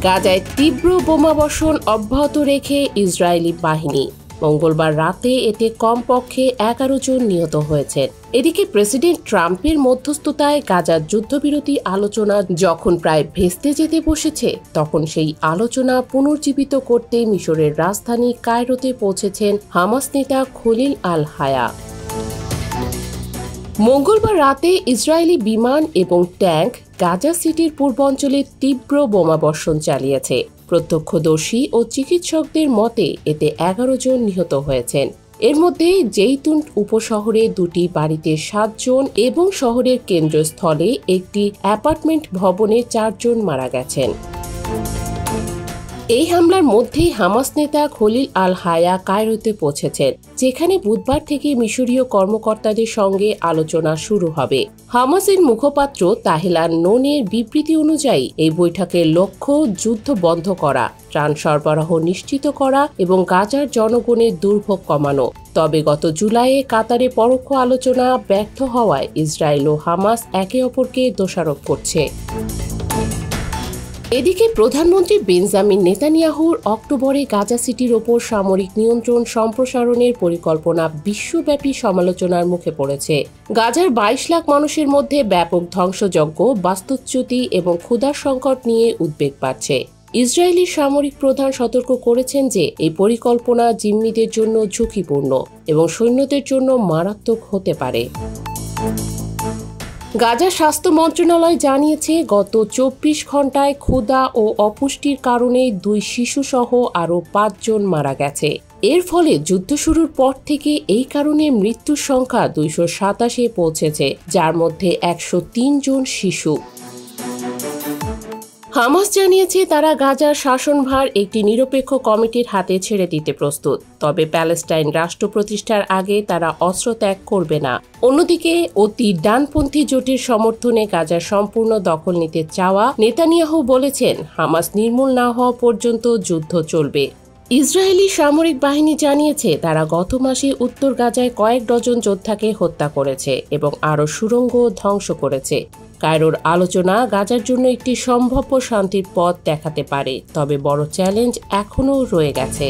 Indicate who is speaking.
Speaker 1: গাজায় তীব্র বোমাবর্ষণ অব্যাহত রেখে ইসরায়েলি বাহিনী মঙ্গলবার রাতে এতে কমপক্ষে 11 জন নিহত হয়েছেন। এদিকে প্রেসিডেন্ট ট্রাম্পের মধ্যস্থতায় গাজার যুদ্ধবিরতি আলোচনা যখন প্রায় ভেস্তে যেতে বসেছে, তখন সেই আলোচনা পুনর্জীবিত করতে মিশরের রাজধানী কায়রোতে পৌঁছেছেন হামাস নেতা খলিল আল হায়া। মঙ্গলবার রাতে ইসরায়েলি বিমান এবং ট্যাঙ্ক গাজা সিটির পূর্বাঞ্চলে তীব্র বোমাবর্ষণ চালিয়েছে। প্রত্যক্ষদর্শী ও চিকিৎসকদের মতে এতে 11 জন নিহত হয়েছেন। এর মধ্যে জেইতুন উপশহরে 2টি বাড়িতে 7 জন এবং শহরের কেন্দ্রস্থলে একটি অ্যাপার্টমেন্ট ভবনে 4 জন মারা গেছেন। এই হামলার মধ্যেই হামাস নেতা খলিল আল হায়া কায়রোতে পৌঁছেছেন, যেখানে বুধবার থেকে মিশরীয় কর্মকর্তাদের সঙ্গে আলোচনা শুরু হবে। হামাসের মুখপাত্র তাহেলান নোনের বিবৃতি অনুযায়ী এই বৈঠকের লক্ষ্য যুদ্ধ বন্ধ করা, ত্রাণ সরবরাহ নিশ্চিত করা এবং গাজার জনগণের দুর্ভোগ কমানো। তবে গত জুলাইয়ে কাতারে পরোক্ষ আলোচনা ব্যর্থ হওয়ায় ইসরায়েল ও হামাস একে অপরকে দোষারোপ করছে। এদিকে প্রধানমন্ত্রী বেঞ্জামিন নেতানিয়াহুর অক্টোবরে গাজা সিটির ওপর সামরিক নিয়ন্ত্রণ সম্প্রসারণের পরিকল্পনা বিশ্বব্যাপী সমালোচনার মুখে পড়েছে। গাজার 22 লাখ মানুষের মধ্যে ব্যাপক ধ্বংসযজ্ঞ, বাস্তুচ্যুতি এবং ক্ষুধার সংকট নিয়ে উদ্বেগ বাড়ছে। ইসরায়েলি সামরিক প্রধান সতর্ক করেছেন যে এই পরিকল্পনা জিম্মিদের জন্য ঝুঁকিপূর্ণ এবং সৈন্যদের জন্য মারাত্মক হতে পারে। গাজা স্বাস্থ্য মন্ত্রণালয় জানিয়েছে, গত 24 ঘণ্টায় ক্ষুধা ও অপুষ্টির কারণে 2 শিশুসহ আরও 5 জন মারা গেছে। এর ফলে যুদ্ধ শুরুর পর থেকে এই কারণে মৃত্যুর সংখ্যা 227-এ পৌঁছেছে, যার মধ্যে 103 জন শিশু। হামাস জানিয়েছে তারা গাজার শাসনভার একটি নিরপেক্ষ কমিটির হাতে ছেড়ে দিতে প্রস্তুত, তবে প্যালেস্টাইন রাষ্ট্র প্রতিষ্ঠার আগে তারা অস্ত্র ত্যাগ করবে না। অন্যদিকে অতি ডানপন্থী জোটের সমর্থনে গাজার সম্পূর্ণ দখল নিতে চাওয়া নেতানিয়াহু বলেছেন, হামাস নির্মূল না হওয়া পর্যন্ত যুদ্ধ চলবে। ইসরায়েলি সামরিক বাহিনী জানিয়েছে তারা গত মাসে উত্তর গাজায় কয়েক ডজন যোদ্ধাকে হত্যা করেছে এবং আরও সুড়ঙ্গ ধ্বংস করেছে। কায়রোর আলোচনা গাজার জন্য একটি সম্ভাব্য শান্তির পথ দেখাতে পারে, তবে বড় চ্যালেঞ্জ এখনও রয়ে গেছে।